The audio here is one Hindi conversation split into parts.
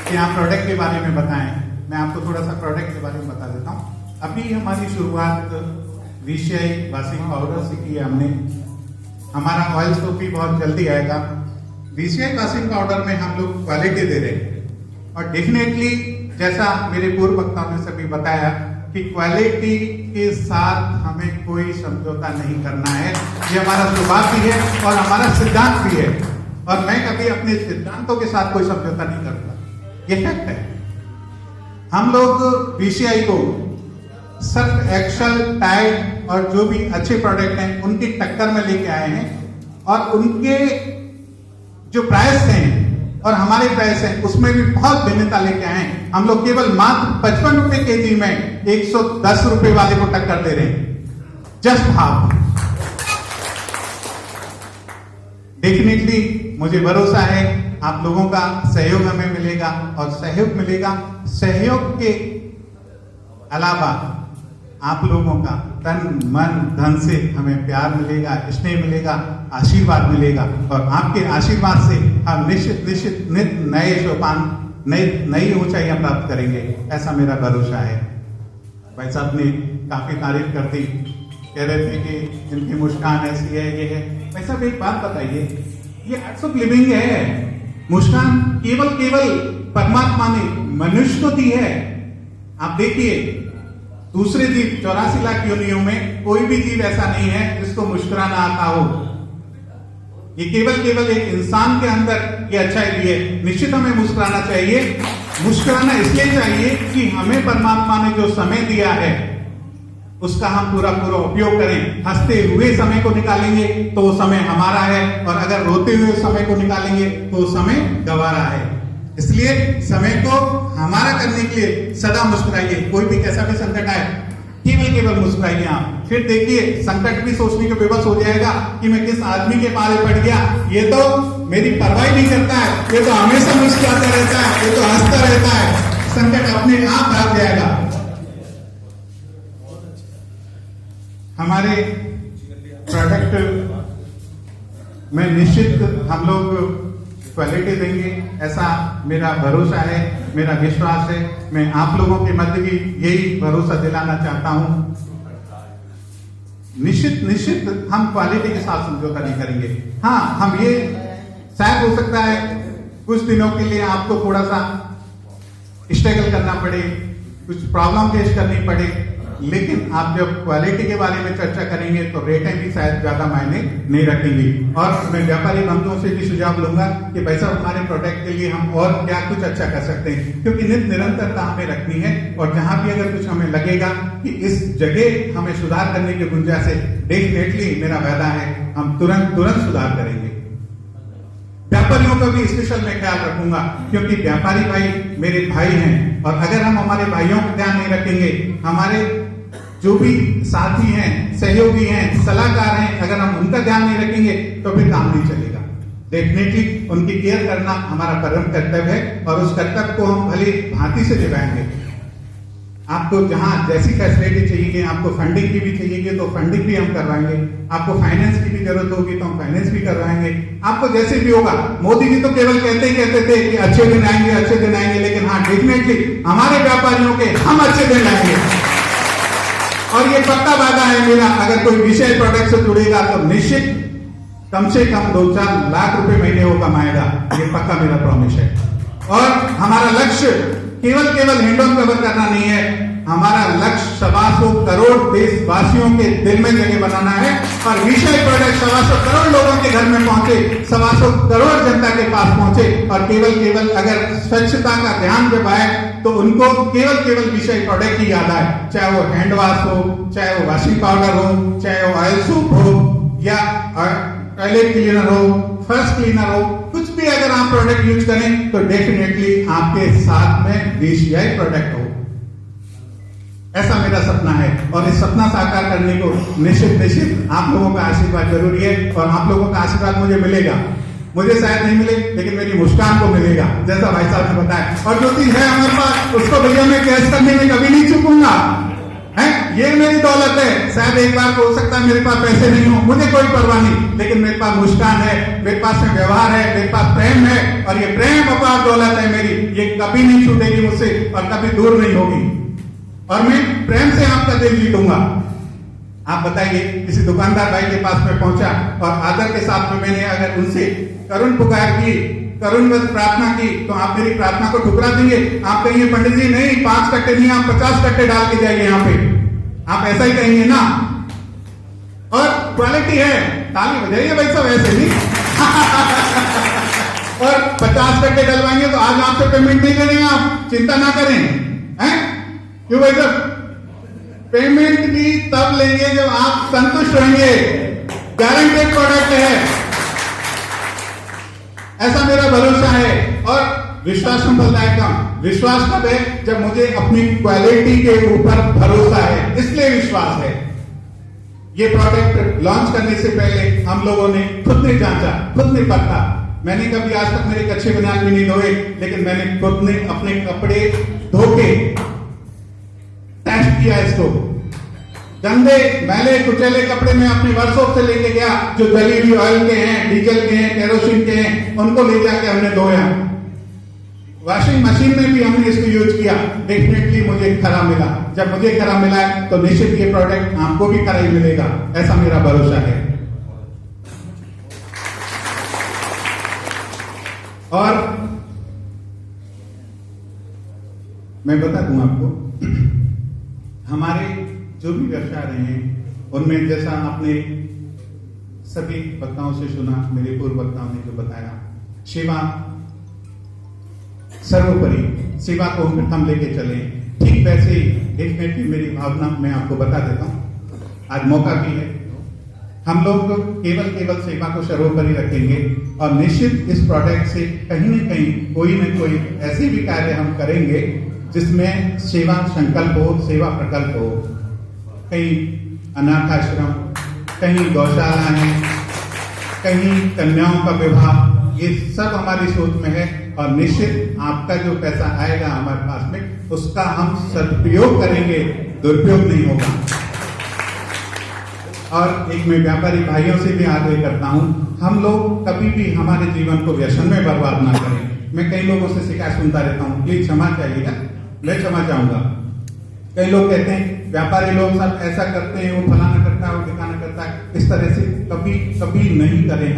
कि आप प्रोडक्ट के बारे में बताएं। मैं आपको थोड़ा सा प्रोडक्ट के बारे में बता देता हूँ। अभी हमारी शुरुआत VCI वॉशिंग पाउडर से की है हमने। हमारा ऑयल सोप भी बहुत जल्दी आएगा। VCI वॉशिंग पाउडर में हम लोग क्वालिटी दे रहे हैं और डेफिनेटली जैसा मेरे पूर्व वक्ताओं ने सभी बताया कि क्वालिटी के साथ हमें कोई समझौता नहीं करना है। ये हमारा स्वभाव भी है और हमारा सिद्धांत भी है और मैं कभी अपने सिद्धांतों के साथ कोई समझौता नहीं करूंगा। ये फैक्ट है। हम लोग VCI को सर्फ एक्सेल, टाइड और जो भी अच्छे प्रोडक्ट हैं उनकी टक्कर में लेके आए हैं और उनके जो प्राइस हैं और हमारे प्राइस हैं उसमें भी बहुत भिन्नता लेके आए हैं। हम लोग केवल मात्र 55 रुपए केजी में 110 रुपए वाले को टक्कर दे रहे हैं। Just half. डेफिनेटली मुझे भरोसा है आप लोगों का सहयोग हमें मिलेगा और सहयोग मिलेगा। सहयोग के अलावा आप लोगों का तन मन धन से हमें प्यार मिलेगा, स्नेह मिलेगा, आशीर्वाद मिलेगा और आपके आशीर्वाद से हम निश्चित नए सोपान, नई ऊंचाइयां प्राप्त करेंगे, ऐसा मेरा भरोसा है। भाई साहब ने काफी तारीफ कर दी, कह रहे थे कि इनकी मुस्कान ऐसी है, ये है। भाई साहब एक बात बताइए, ये आर्ट्स ऑफ लिविंग है। मुस्कान केवल परमात्मा ने मनुष्य को दी है। आप देखिए दूसरे जीव 84 लाख योनियों में कोई भी जीव ऐसा नहीं है जिसको मुस्कुराना आता हो। ये केवल एक इंसान के अंदर ये अच्छाई दी है। निश्चित हमें मुस्कुराना चाहिए। मुस्कुराना इसलिए चाहिए कि हमें परमात्मा ने जो समय दिया है उसका हम पूरा उपयोग करें। हंसते हुए समय को निकालेंगे तो वो समय हमारा है और अगर रोते हुए समय को निकालेंगे तो वो समय गंवारा है। इसलिए समय को हमारा करने के लिए सदा मुस्कुराइए। कोई भी कैसा भी संकट आए केवल मुस्कुराइए आप। फिर देखिए संकट भी सोचने के विवश हो जाएगा कि मैं किस आदमी के पाले पड़ गया, ये तो मेरी परवाह नहीं करता है, ये तो हमेशा मुस्कुराता रहता है, ये तो हंसता रहता है। संकट अपने आप भाग जाएगा। हमारे प्रोडक्ट में निश्चित हम लोग क्वालिटी देंगे, ऐसा मेरा भरोसा है, मेरा विश्वास है। मैं आप लोगों के मध्य भी यही भरोसा दिलाना चाहता हूं। निश्चित हम क्वालिटी के साथ समझौता नहीं करेंगे। हाँ, हम ये शायद हो सकता है कुछ दिनों के लिए आपको थोड़ा सा स्ट्रगल करना पड़े, कुछ प्रॉब्लम फेस करनी पड़े, लेकिन आप जब क्वालिटी के बारे में चर्चा करेंगे तो रेटें भी शायद ज्यादा मायने नहीं रखेंगी। और मैं व्यापारी बंधुओं से भी सुझाव लूंगा कि भाई साहब हमारे प्रोडक्ट के लिए हम और क्या कुछ अच्छा कर सकते हैं, क्योंकि निरंतरता हमें रखनी है और जहां भी अगर कुछ हमें लगेगा कि इस जगह हमें सुधार करने की गुंजाइश है, डेफिनेटली मेरा वादा है हम तुरंत सुधार करेंगे। व्यापारियों का भी स्पेशल मैं ख्याल रखूंगा, क्योंकि व्यापारी भाई मेरे भाई हैं और अगर हम हमारे भाइयों का ध्यान नहीं रखेंगे, हमारे जो भी साथी हैं, सहयोगी हैं, सलाहकार हैं, अगर हम उनका ध्यान नहीं रखेंगे तो फिर काम नहीं चलेगा। डेफिनेटली उनकी केयर करना हमारा परम कर्तव्य है और उस कर्तव्य को हम भली भांति से निभाएंगे। आपको जहां जैसी फैसिलिटी चाहिए, आपको फंडिंग की भी चाहिए तो फंडिंग भी हम करवाएंगे, आपको फाइनेंस की भी जरूरत होगी तो हम फाइनेंस भी करवाएंगे, आपको जैसे भी होगा। मोदी जी तो केवल कहते थे कि अच्छे दिन आएंगे, लेकिन हाँ डेफिनेटली हमारे व्यापारियों के हम अच्छे दिन लाएंगे और ये पक्का वादा है मेरा। अगर कोई VCI प्रोडक्ट से जुड़ेगा तो निश्चित कम से कम 2-4 लाख रुपए महीने वो कमाएगा, ये पक्का मेरा प्रॉमिस है। और हमारा लक्ष्य केवल हैंड ऑन कवर करना नहीं है, हमारा लक्ष्य 125 करोड़ देशवासियों के दिल में जगह बनाना है और VCI प्रोडक्ट 125 करोड़ लोगों के घर में पहुंचे, 125 करोड़ जनता के पास पहुंचे और केवल अगर स्वच्छता का ध्यान जब आए तो उनको केवल VCI प्रोडक्ट ही याद आए, चाहे वो हैंड वॉश हो, चाहे वो वॉशिंग पाउडर हो, चाहे वो ऑयल सूप हो या टॉयलेट क्लीनर हो, फर्श क्लीनर हो, कुछ भी अगर आप प्रोडक्ट यूज करें तो डेफिनेटली आपके साथ में VCI प्रोडक्ट हो। ऐसा मेरा सपना है और इस सपना साकार करने को निश्चित आप लोगों का आशीर्वाद जरूरी है और आप लोगों का आशीर्वाद मुझे मिलेगा। मुझे शायद नहीं मिले लेकिन मेरी मुस्कान को मिलेगा, जैसा भाई साहब ने बताया। और जो चीज है हमारे पास उसको भैया मैं कैश करने में कभी नहीं चूकूंगा, है ये मेरी दौलत है। शायद एक बार हो सकता है मेरे पास पैसे नहीं हो, मुझे कोई परवाह नहीं, लेकिन मेरे पास मुस्कान है, मेरे पास में व्यवहार है, मेरे पास प्रेम है और ये प्रेम अपार दौलत है मेरी। ये कभी नहीं छूटेगी मुझसे और कभी दूर नहीं होगी, और मैं प्रेम से आपका दिल जीतूंगा। आप बताइए, किसी दुकानदार भाई के पास में पहुंचा और आदर के साथ में मैंने अगर उनसे करुण पुकार की, करुणवत प्रार्थना की, तो आप मेरी प्रार्थना को ठुकरा देंगे? आप कहेंगे पंडित जी नहीं, 5 कट्टे नहीं, आप 50 कट्टे डाल के जाइए यहाँ पे, आप ऐसा ही कहेंगे ना? और क्वालिटी है, ताली बजाइए भाई साहब, ऐसे नहीं। और 50 कट्टे डलवाएंगे तो आज आपसे पेमेंट नहीं करेंगे, आप चिंता ना करें, हैं? क्यों भाई साहब? पेमेंट भी तब लेंगे जब आप संतुष्ट रहेंगे, गारंटेड प्रोडक्ट है, ऐसा मेरा भरोसा है। और विश्वास संप्रदाय का विश्वास कब है? जब मुझे अपनी क्वालिटी के ऊपर भरोसा है, इसलिए विश्वास है। ये प्रोडक्ट लॉन्च करने से पहले हम लोगों ने खुद ने जांचा, खुद ने परखा। मैंने कभी आज तक मेरे कच्चे बनियान भी नहीं धोए, लेकिन मैंने खुद ने अपने कपड़े धो के टेस्ट किया इसको। गंदे मैले कुचले कपड़े में अपने वर्कशॉप से लेके गया, जो जली हुई ऑयल के हैं, डीजल के हैं, केरोसिन के हैं, उनको ले जाके हमने धोया। वॉशिंग मशीन में भी हमने इसको यूज किया, डेफिनेटली मुझे खरा मिला। जब मुझे खरा मिला है तो निश्चित ये प्रोडक्ट आपको भी खरा ही मिलेगा, ऐसा मेरा भरोसा है। और मैं बता दूं आपको, हमारे जो भी व्यवसाय रहे हैं उनमें, जैसा आपने सभी वक्ताओं से सुना, मेरे पूर्व वक्ताओं ने जो बताया, सेवा सर्वोपरि, सेवा को हम लेके चले, ठीक वैसे ही डेफिनेटली मेरी भावना मैं आपको बता देता हूं। आज मौका भी है, हम लोग केवल सेवा को सर्वोपरि रखेंगे और निश्चित इस प्रोडक्ट से कहीं न कहीं कोई न कोई ऐसे भी कार्य हम करेंगे जिसमें सेवा संकल्प हो, सेवा प्रकल्प हो। कहीं अनाथ आश्रम, कहीं गौशाला है, कहीं कन्याओं का विवाह, ये सब हमारी सोच में है। और निश्चित आपका जो पैसा आएगा हमारे पास में, उसका हम सदुपयोग करेंगे, दुरुपयोग नहीं होगा। और एक मैं व्यापारी भाइयों से भी आग्रह करता हूं, हम लोग कभी भी हमारे जीवन को व्यसन में बर्बाद ना करें। मैं कई लोगों से शिकायत सुनता रहता हूं, प्लीज क्षमा चाहिएगा, मैं क्षमा चाहूंगा। कई लोग कहते हैं व्यापारी लोग सब ऐसा करते हैं, वो फलाना करता है, वो ठिकाना करता है, इस तरह से कभी नहीं करें।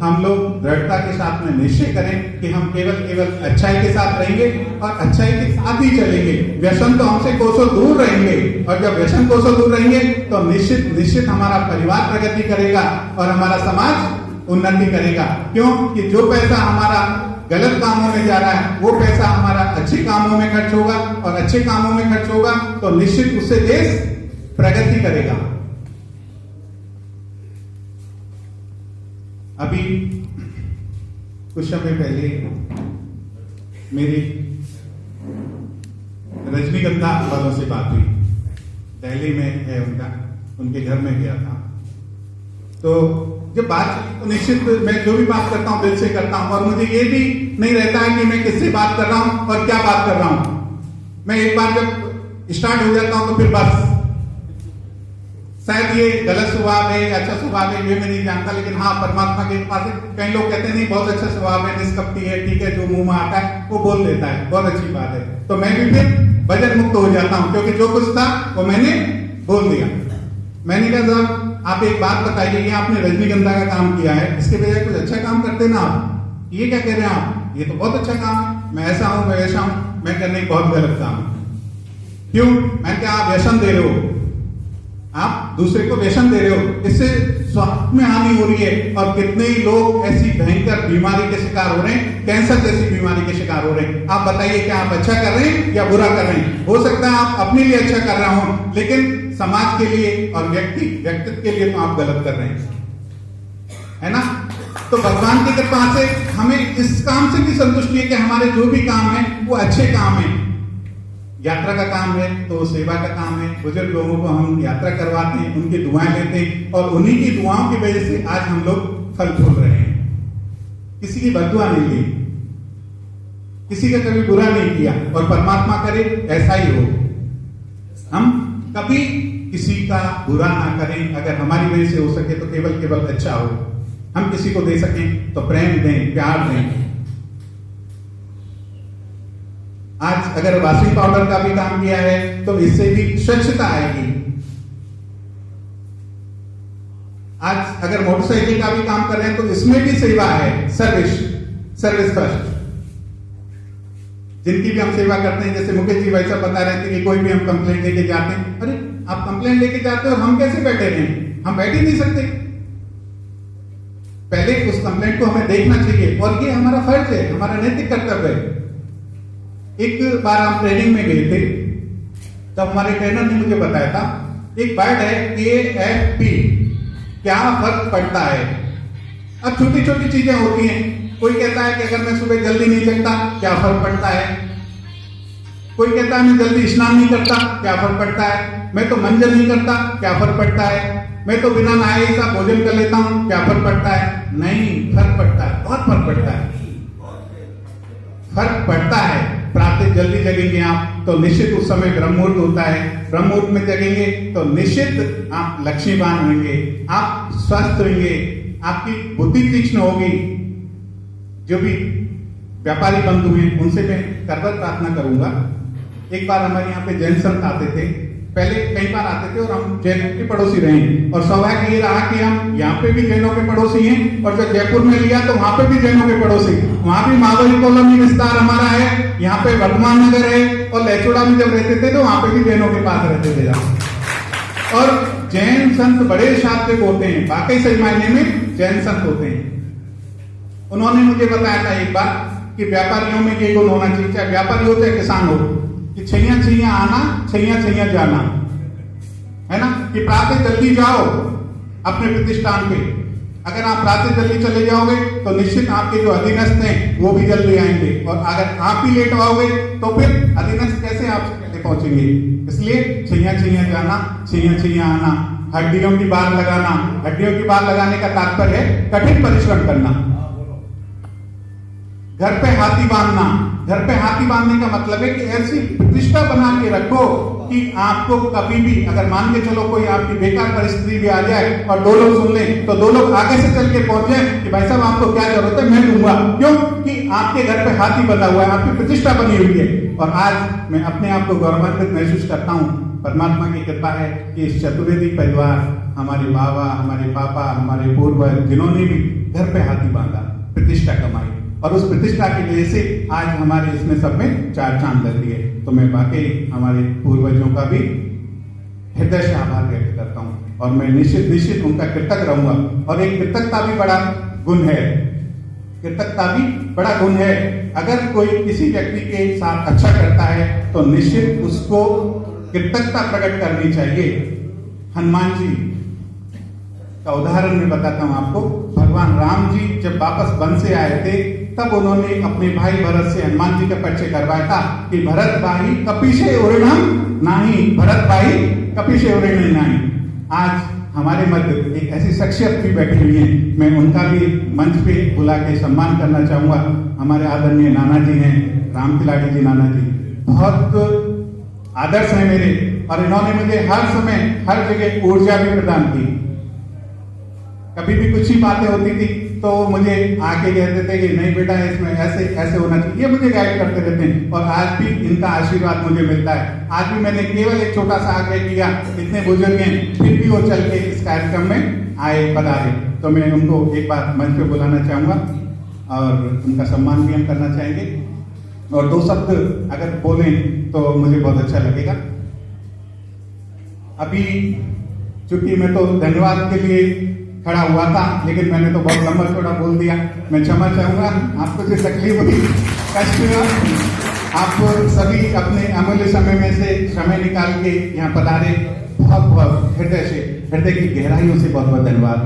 हम लोग दृढ़ता के साथ में निश्चय करें कि हम केवल अच्छाई के साथ रहेंगे और अच्छाई के साथ ही चलेंगे। व्यसन तो हमसे कोसों दूर रहेंगे, और जब व्यसन कोसों दूर रहेंगे तो निश्चित हमारा परिवार प्रगति करेगा और हमारा समाज उन्नति करेगा। क्यों? कि जो पैसा हमारा गलत कामों में जा रहा है, वो पैसा हमारा अच्छे कामों में खर्च होगा, और अच्छे कामों में खर्च होगा तो निश्चित उससे देश प्रगति करेगा। अभी कुछ समय पहले मेरी रजनीगंधा वालों से बात हुई, दिल्ली में है उनके घर में गया था। तो जब बात चली तो निश्चित मैं जो भी बात करता हूं दिल से करता हूं, और मुझे ये भी नहीं रहता है कि मैं किससे बात कर रहा हूं और क्या बात कर रहा हूं। मैं एक बार जब स्टार्ट हो जाता हूं तो फिर बस, शायद ये गलत स्वभाव है, अच्छा स्वभाव है, ये मैं नहीं जानता, लेकिन हाँ परमात्मा के पास कई लोग कहते हैं नहीं बहुत अच्छा स्वभाव है, निष्कपटी है, ठीक है, जो मुंह में आता है वो बोल देता है, बहुत अच्छी बात है। तो मैं भी फिर वजन मुक्त हो जाता हूं, क्योंकि जो कुछ था वो मैंने बोल दिया। मैंने कहा साहब आप एक बात बताइए, ये आपने रजनीगंधा का काम किया है, इसके बजाय कुछ अच्छा काम करते ना आप, ये क्या कह रहे हैं आप? ये तो बहुत अच्छा काम है, मैं ऐसा हूं, मैं ऐसा हूं, मैं करने बहुत गलत काम है। क्यों? मैं क्या, आप व्यसन दे रहे हो, आप दूसरे को व्यसन दे रहे हो, इससे स्वास्थ्य में हानि हो रही है। और कितने ही लोग ऐसी भयंकर बीमारी के शिकार हो रहे हैं, कैंसर जैसी बीमारी के शिकार हो रहे हैं। आप बताइए क्या आप अच्छा कर रहे हैं या बुरा कर रहे हैं? हो सकता है आप अपने लिए अच्छा कर रहा हूं, लेकिन समाज के लिए और व्यक्तित्व के लिए तो आप गलत कर रहे हैं, है ना? तो भगवान की कृपा से हमें इस काम से भी संतुष्टि है कि हमारे जो भी काम है वो अच्छे काम है। यात्रा का काम है तो सेवा का काम है, बुजुर्ग लोगों को हम यात्रा करवाते हैं, उनकी दुआएं लेते हैं, और उन्हीं की दुआओं की वजह से आज हम लोग फल फूल रहे हैं। किसी की बददुआ नहीं ली, किसी का कभी बुरा नहीं किया, और परमात्मा करे ऐसा ही हो। हम कभी किसी का बुरा ना करें, अगर हमारी वजह से हो सके तो केवल अच्छा हो। हम किसी को दे सकें तो प्रेम दें, प्यार दें। आज अगर वॉशिंग पाउडर का भी काम किया है तो इससे भी स्वच्छता आएगी। आज अगर मोटरसाइकिल का भी काम कर रहे हैं तो इसमें भी सेवा है, सर्विस फर्स्ट। जिनकी भी हम सेवा करते हैं, जैसे मुकेश जी भाई साहब बता रहे थे कि कोई भी हम कंप्लेंट लेके जाते हैं, अरे आप कंप्लेंट लेके जाते हो और हम कैसे बैठे हैं? हम बैठ ही नहीं सकते। पहले उस कंप्लेंट को हमें देखना चाहिए और ये हमारा फर्ज है, हमारा नैतिक कर्तव्य है। एक बार हम ट्रेनिंग में गए थे, तब हमारे ट्रेनर ने मुझे बताया था एक वर्ड है AFP, क्या फर्क पड़ता है। अब छोटी छोटी चीजें होती हैं, कोई कहता है कि अगर मैं सुबह जल्दी नहीं जगता क्या फर्क पड़ता है, कोई कहता है मैं जल्दी स्नान नहीं करता क्या फर्क पड़ता है, मैं तो मंजन नहीं करता क्या फर्क पड़ता है, मैं तो बिना नहाए ही सा भोजन कर लेता हूं क्या फर्क पड़ता है। नहीं, फर्क पड़ता है, बहुत फर्क पड़ता है, फर्क पड़ता है। प्रातः जल्दी जगेंगे आप तो निश्चित उस समय ब्रह्म मुहूर्त होता है, ब्रह्म मुहूर्त में जगेंगे तो निश्चित आप लक्ष्मीवान होंगे, आप स्वस्थ होंगे, आपकी बुद्धि तीक्ष्ण होगी। जो भी व्यापारी बंधु हैं उनसे मैं करबद्ध प्रार्थना करूंगा। एक बार हमारे यहाँ पे जैन संत आते थे, पहले कई बार आते थे और हम जैनों के पड़ोसी रहे, और सौभाग्य ये रहा कि हम यहाँ पे भी जैनों के पड़ोसी हैं, और जब जयपुर में लिया तो वहां पे भी जैनों के पड़ोसी, वहां भी महाबली कॉलोनी विस्तार हमारा है, यहाँ पे वर्धमान नगर है, और लहचोड़ा में जब रहते थे तो वहां पे भी जैनों के पास रहते थे। और जैन संत बड़े सात्विक होते हैं, वाकई सही मायने में जैन संत होते हैं। उन्होंने मुझे बताया था एक बार कि व्यापारियों में ये गुण होना चाहिए, चाहे व्यापारी हो चाहे किसान हो, कि छैया छैया आना छैया छैया जाना, है ना, कि प्रातः जल्दी जाओ अपने प्रतिष्ठान पे। अगर आप प्रातः जल्दी चले जाओगे तो निश्चित आपके जो अधीनस्थ हैं वो भी जल्दी आएंगे, और अगर आप ही लेट आओगे तो फिर अधीनस्थ कैसे आप पहुंचेंगे। इसलिए छैया छैया जाना छैया छैया आना, हड्डियों की बार लगाना। हड्डियों की बार लगाने का तात्पर्य है कठिन परिश्रम करना। घर पे हाथी बांधना, घर पे हाथी बांधने का मतलब है कि ऐसी प्रतिष्ठा बना के रखो कि आपको कभी भी, अगर मान के चलो कोई आपकी बेकार परिस्थिति भी आ जाए और दो लोग सुन लें तो दो लोग आगे से चल के पहुंच जाए कि भाई साहब आपको क्या जरूरत है, मैं दूंगा। क्यों कि आपके घर पे हाथी बना हुआ है, आपकी प्रतिष्ठा बनी हुई है। और आज मैं अपने आप को गौरवान्वित महसूस करता हूँ, परमात्मा की कृपा है कि इस चतुर्वेदी परिवार, हमारे बाबा, हमारे पापा, हमारे पूर्वज, जिन्होंने भी घर पे हाथी बांधा, प्रतिष्ठा कमाई, और उस प्रतिष्ठा की वजह से आज हमारे इसमें सब में चार चांद लग रही है। तो मैं वाकई हमारे पूर्वजों का भी हृदय से आभार व्यक्त करता हूँ, और मैं निश्चित उनका कृतज्ञ रहूंगा। और एक कृतज्ञता भी बड़ा गुण है, कृतज्ञता भी बड़ा गुण है। अगर कोई किसी व्यक्ति के साथ अच्छा करता है तो निश्चित उसको कृतज्ञता प्रकट करनी चाहिए। हनुमान जी का उदाहरण मैं बताता हूं आपको। भगवान राम जी जब वापस वन से आए थे तब उन्होंने अपने भाई भरत से हनुमान जी का परिचय करवाया था कि भरत भाई कपीशे उरणम नाही, भरत भाई कपीशे उरणम नाही। आज हमारे मध्य एक ऐसी शख्सियत भी बैठी हुई है, मैं उनका भी मंच पे बुला के सम्मान करना चाहूंगा। हमारे आदरणीय नाना जी हैं, राम तिलाड़ी जी नाना जी, बहुत आदर्श है मेरे, और इन्होंने मुझे हर समय हर जगह ऊर्जा भी प्रदान की। कभी भी कुछ ही बातें होती थी तो मुझे आके कहते थे कि नहीं बेटा इसमें ऐसे ऐसे होना चाहिए, ये मुझे गाइड करते रहते हैं, और आज भी इनका आशीर्वाद मुझे मिलता है। आज भी मैंने केवल एक छोटा सा आग्रह किया, इतने बुजुर्ग हैं फिर भी वो चल के इस कार्यक्रम में आए, पधारे, तो मैं उनको एक बार मंच पे बुलाना चाहूंगा और उनका सम्मान भी हम करना चाहेंगे, और दो शब्द अगर बोलें तो मुझे बहुत अच्छा लगेगा। अभी चूंकि मैं तो धन्यवाद के लिए खड़ा हुआ था, लेकिन मैंने तो बहुत लंबा चौड़ा बोल दिया, मैं क्षमा चाहूंगा। आपको जो तकलीफ हुई, कष्ट हुआ, आप सभी अपने अमूल्य समय में से समय निकाल के यहाँ पधारे, बहुत बहुत हृदय से, हृदय की गहराइयों से बहुत बहुत धन्यवाद।